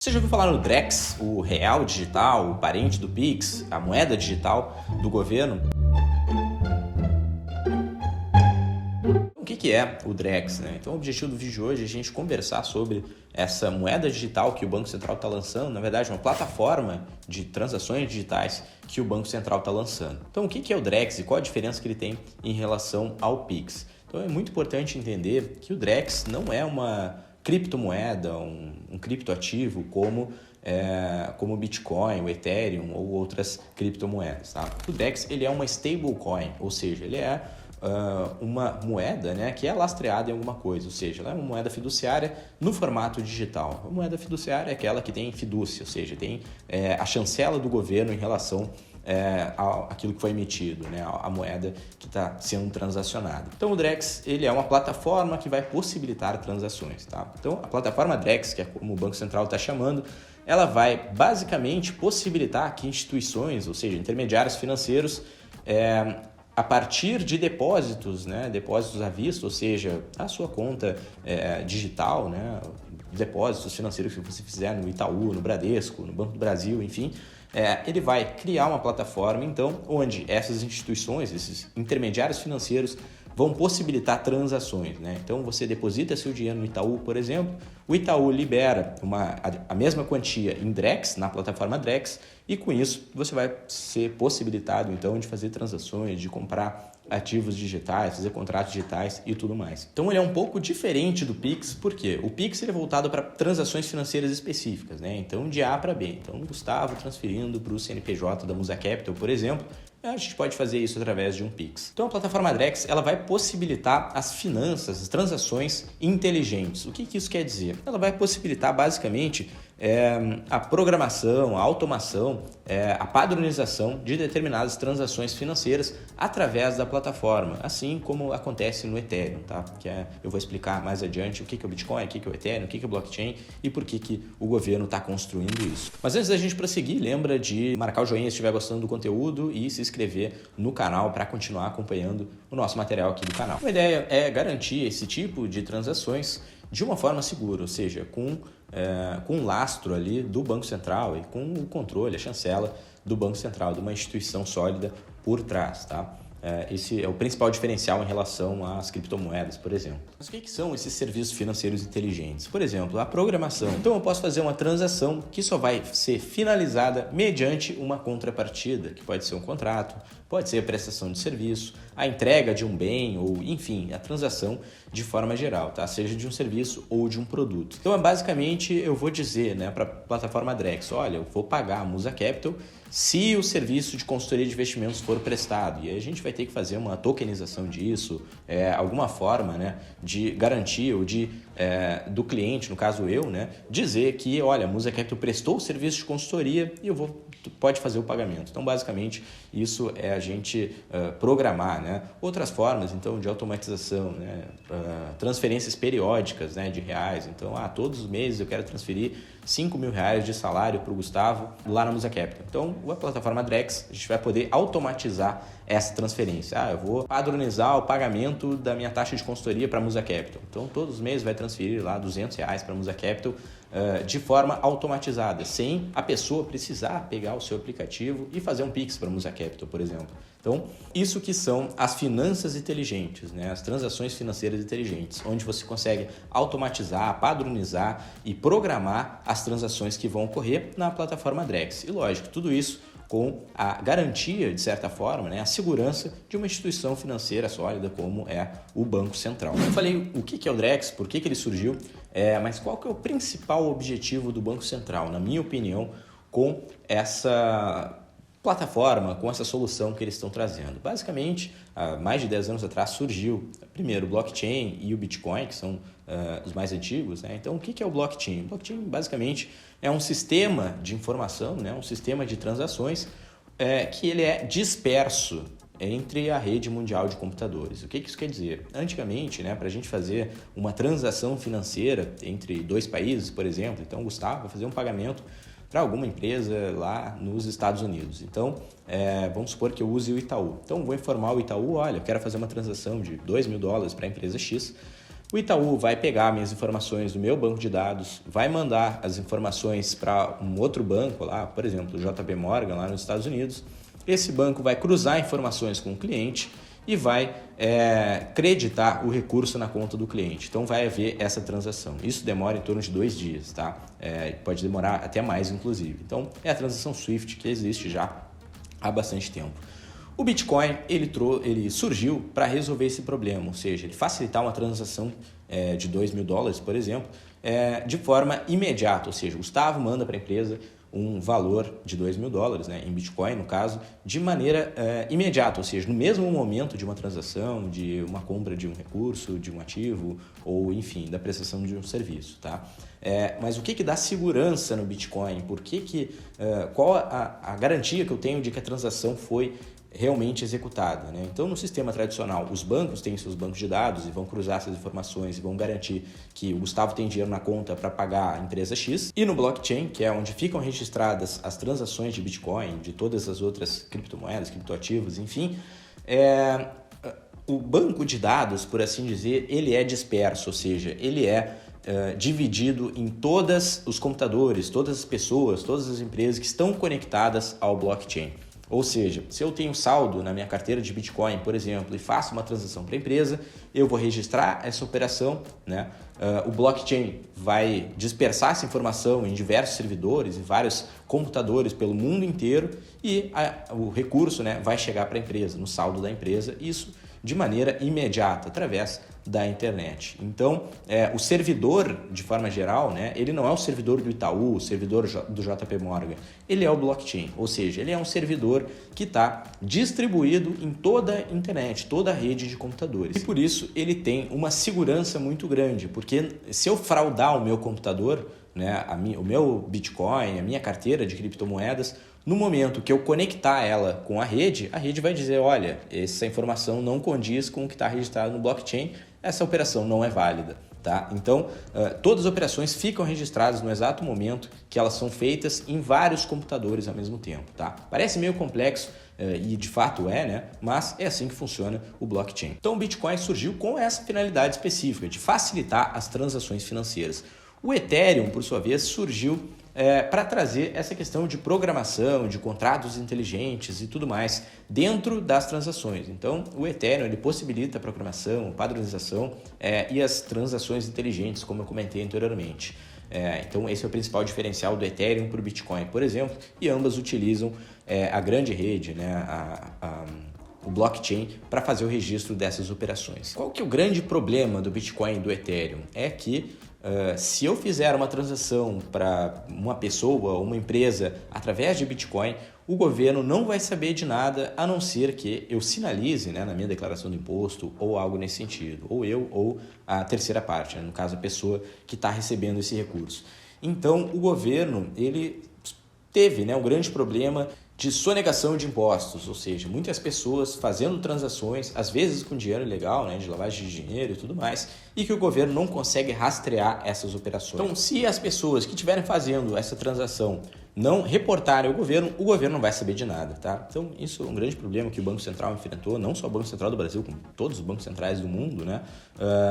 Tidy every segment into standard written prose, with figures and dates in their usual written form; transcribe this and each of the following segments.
Você já ouviu falar no Drex, o real digital, o parente do Pix, a moeda digital do governo? O que é o Drex, né? Então o objetivo do vídeo de hoje é a gente conversar sobre essa moeda digital que o Banco Central está lançando, na verdade uma plataforma de transações digitais que o Banco Central está lançando. Então o que é o Drex e qual a diferença que ele tem em relação ao Pix? Então é muito importante entender que o Drex não é uma criptomoeda, um criptoativo como o Bitcoin, o Ethereum ou outras criptomoedas. Tá? O Drex ele é uma stablecoin, ou seja, ele é uma moeda, né, que é lastreada em alguma coisa, ou seja, ela é uma moeda fiduciária no formato digital. A moeda fiduciária é aquela que tem fidúcia, ou seja, tem a chancela do governo em relação aquilo que foi emitido, né, a moeda que está sendo transacionada. Então o Drex ele é uma plataforma que vai possibilitar transações. Tá? Então a plataforma Drex, que é como o Banco Central está chamando, ela vai basicamente possibilitar que instituições, ou seja, intermediários financeiros, a partir de depósitos, né, depósitos à vista, ou seja, a sua conta digital, né, depósitos financeiros que você fizer no Itaú, no Bradesco, no Banco do Brasil, enfim, ele vai criar uma plataforma, então, onde essas instituições, esses intermediários financeiros, vão possibilitar transações, né? Então, você deposita seu dinheiro no Itaú, por exemplo, o Itaú libera a mesma quantia em Drex, na plataforma Drex, e com isso você vai ser possibilitado, então, de fazer transações, de comprar ativos digitais, fazer contratos digitais e tudo mais. Então, ele é um pouco diferente do Pix, porque o Pix ele é voltado para transações financeiras específicas, né? Então, de A para B. Então, o Gustavo transferindo para o CNPJ da Musa Capital, por exemplo, a gente pode fazer isso através de um Pix. Então a plataforma Drex ela vai possibilitar as finanças, as transações inteligentes. O que isso quer dizer? Ela vai possibilitar basicamente a programação, a automação, a padronização de determinadas transações financeiras através da plataforma, assim como acontece no Ethereum, tá? Eu vou explicar mais adiante o que é o Bitcoin, o que é o Ethereum, o que é o blockchain e por que o governo está construindo isso. Mas antes da gente prosseguir, lembra de marcar o joinha se estiver gostando do conteúdo e se inscrever no canal para continuar acompanhando o nosso material aqui do canal. A ideia é garantir esse tipo de transações de uma forma segura, ou seja, com um lastro ali do Banco Central e com o controle, a chancela do Banco Central, de uma instituição sólida por trás, tá? Esse é o principal diferencial em relação às criptomoedas, por exemplo. Mas o que são esses serviços financeiros inteligentes? Por exemplo, a programação. Então eu posso fazer uma transação que só vai ser finalizada mediante uma contrapartida, que pode ser um contrato, pode ser a prestação de serviço, a entrega de um bem ou, enfim, a transação de forma geral, tá? Seja de um serviço ou de um produto. Então, basicamente, eu vou dizer, né, para a plataforma Drex, olha, eu vou pagar a Musa Capital se o serviço de consultoria de investimentos for prestado. E aí a gente vai ter que fazer uma tokenização disso, alguma forma, né, de garantia ou do cliente, no caso eu, né, dizer que, olha, a Musa Capital prestou o serviço de consultoria e pode fazer o pagamento. Então, basicamente, isso é a gente programar, né? Outras formas, então, de automatização, né? Transferências periódicas, né, de reais. Então, todos os meses eu quero transferir R$5.000 de salário para o Gustavo lá na Musa Capital. Então, a plataforma Drex, a gente vai poder automatizar essa transferência. Eu vou padronizar o pagamento da minha taxa de consultoria para a Musa Capital. Então, todos os meses vai transferir lá R$200 para a Musa Capital de forma automatizada, sem a pessoa precisar pegar o seu aplicativo e fazer um Pix para a Musa Capital, por exemplo. Então, isso que são as finanças inteligentes, né? As transações financeiras inteligentes, onde você consegue automatizar, padronizar e programar as transações que vão ocorrer na plataforma Drex. E lógico, tudo isso com a garantia, de certa forma, né, a segurança de uma instituição financeira sólida como é o Banco Central. Eu falei o que é o Drex, por que ele surgiu, mas qual que é o principal objetivo do Banco Central, na minha opinião, com essa plataforma, com essa solução que eles estão trazendo. Basicamente, há mais de 10 anos atrás surgiu primeiro o blockchain e o Bitcoin, que são os mais antigos, né? Então, o que é o blockchain? O blockchain, basicamente, é um sistema de informação, né? Um sistema de transações que ele é disperso entre a rede mundial de computadores. O que isso quer dizer? Antigamente, né, para a gente fazer uma transação financeira entre dois países, por exemplo, então o Gustavo vai fazer um pagamento para alguma empresa lá nos Estados Unidos. Então, vamos supor que eu use o Itaú. Então, vou informar o Itaú, olha, eu quero fazer uma transação de $2.000 para a empresa X, O Itaú vai pegar minhas informações do meu banco de dados, vai mandar as informações para um outro banco lá, por exemplo, o JP Morgan lá nos Estados Unidos. Esse banco vai cruzar informações com o cliente e vai creditar o recurso na conta do cliente. Então vai haver essa transação. Isso demora em torno de 2 dias, tá? Pode demorar até mais, inclusive. Então é a transação SWIFT que existe já há bastante tempo. O Bitcoin ele surgiu para resolver esse problema, ou seja, ele facilitar uma transação de $2.000, por exemplo, de forma imediata, ou seja, o Gustavo manda para a empresa um valor de $2.000, né, em Bitcoin, no caso, de maneira imediata, ou seja, no mesmo momento de uma transação, de uma compra de um recurso, de um ativo, ou enfim, da prestação de um serviço. Tá? Mas o que dá segurança no Bitcoin? Qual a garantia que eu tenho de que a transação foi realmente executada, né? Então, no sistema tradicional, os bancos têm seus bancos de dados e vão cruzar essas informações e vão garantir que o Gustavo tem dinheiro na conta para pagar a empresa X. E no blockchain, que é onde ficam registradas as transações de Bitcoin, de todas as outras criptomoedas, criptoativos, enfim, o banco de dados, por assim dizer, ele é disperso, ou seja, ele dividido em todos os computadores, todas as pessoas, todas as empresas que estão conectadas ao blockchain. Ou seja, se eu tenho saldo na minha carteira de Bitcoin, por exemplo, e faço uma transação para a empresa, eu vou registrar essa operação, né? O blockchain vai dispersar essa informação em diversos servidores, em vários computadores pelo mundo inteiro e o recurso, né, vai chegar para a empresa, no saldo da empresa, isso de maneira imediata, através da internet. Então, o servidor, de forma geral, né, ele não é o servidor do Itaú, o servidor do JP Morgan, ele é o blockchain, ou seja, ele é um servidor que está distribuído em toda a internet, toda a rede de computadores. E por isso ele tem uma segurança muito grande, porque se eu fraudar o meu computador, né, o meu Bitcoin, a minha carteira de criptomoedas, no momento que eu conectar ela com a rede vai dizer, olha, essa informação não condiz com o que está registrado no blockchain, essa operação não é válida. Tá? Então, todas as operações ficam registradas no exato momento que elas são feitas em vários computadores ao mesmo tempo. Tá? Parece meio complexo e de fato né? Mas é assim que funciona o blockchain. Então, o Bitcoin surgiu com essa finalidade específica de facilitar as transações financeiras. O Ethereum, por sua vez, surgiu para trazer essa questão de programação, de contratos inteligentes e tudo mais dentro das transações. Então, o Ethereum ele possibilita a programação, padronização e as transações inteligentes, como eu comentei anteriormente. Então, esse é o principal diferencial do Ethereum para o Bitcoin, por exemplo, e ambas utilizam a grande rede, né, o blockchain, para fazer o registro dessas operações. Qual que é o grande problema do Bitcoin e do Ethereum? É que se eu fizer uma transação para uma pessoa ou uma empresa através de Bitcoin, o governo não vai saber de nada a não ser que eu sinalize, né, na minha declaração de imposto ou algo nesse sentido, ou eu ou a terceira parte, né, no caso a pessoa que está recebendo esse recurso. Então o governo ele teve, né, um grande problema de sonegação de impostos, ou seja, muitas pessoas fazendo transações, às vezes com dinheiro ilegal, né, de lavagem de dinheiro e tudo mais, e que o governo não consegue rastrear essas operações. Então, se as pessoas que estiverem fazendo essa transação não reportarem ao governo, o governo não vai saber de nada, tá? Então, isso é um grande problema que o Banco Central enfrentou, não só o Banco Central do Brasil, como todos os bancos centrais do mundo, né?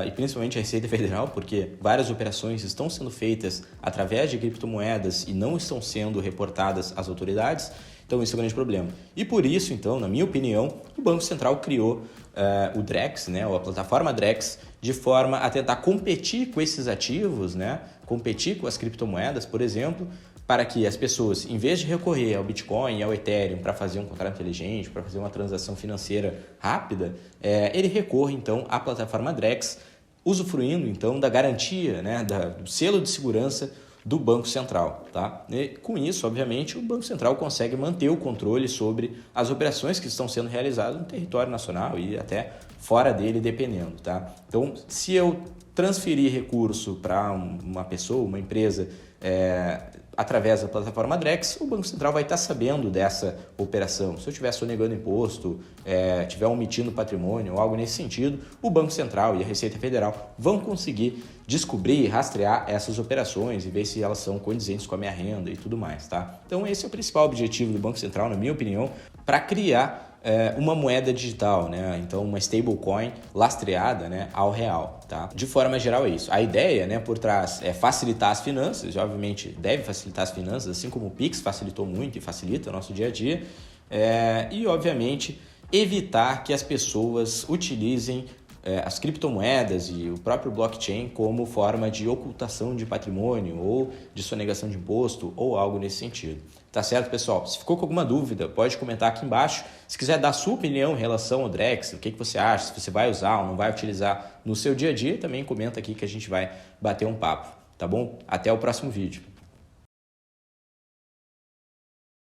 E principalmente a Receita Federal, porque várias operações estão sendo feitas através de criptomoedas e não estão sendo reportadas às autoridades. Então, esse é o grande problema. E por isso, então, na minha opinião, o Banco Central criou o Drex, né, ou a plataforma Drex, de forma a tentar competir com esses ativos, né, competir com as criptomoedas, por exemplo, para que as pessoas, em vez de recorrer ao Bitcoin e ao Ethereum para fazer um contrato inteligente, para fazer uma transação financeira rápida, ele recorre, então, à plataforma Drex, usufruindo, então, da garantia, né, do selo de segurança do Banco Central. Tá? E com isso, obviamente, o Banco Central consegue manter o controle sobre as operações que estão sendo realizadas no território nacional e até fora dele, dependendo. Tá? Então, se eu transferir recurso para uma pessoa, uma empresa, através da plataforma Drex, o Banco Central vai estar sabendo dessa operação. Se eu estiver sonegando imposto, estiver omitindo patrimônio ou algo nesse sentido, o Banco Central e a Receita Federal vão conseguir descobrir e rastrear essas operações e ver se elas são condizentes com a minha renda e tudo mais. Tá? Então esse é o principal objetivo do Banco Central, na minha opinião, para criar uma moeda digital, né? Então uma stablecoin lastreada, né, ao real, tá? De forma geral é isso. A ideia, né, por trás é facilitar as finanças, e obviamente deve facilitar as finanças, assim como o Pix facilitou muito e facilita o nosso dia a dia, e obviamente evitar que as pessoas utilizem as criptomoedas e o próprio blockchain como forma de ocultação de patrimônio ou de sonegação de imposto ou algo nesse sentido. Tá certo, pessoal? Se ficou com alguma dúvida, pode comentar aqui embaixo. Se quiser dar sua opinião em relação ao Drex, o que você acha, se você vai usar ou não vai utilizar no seu dia a dia, também comenta aqui que a gente vai bater um papo, tá bom? Até o próximo vídeo.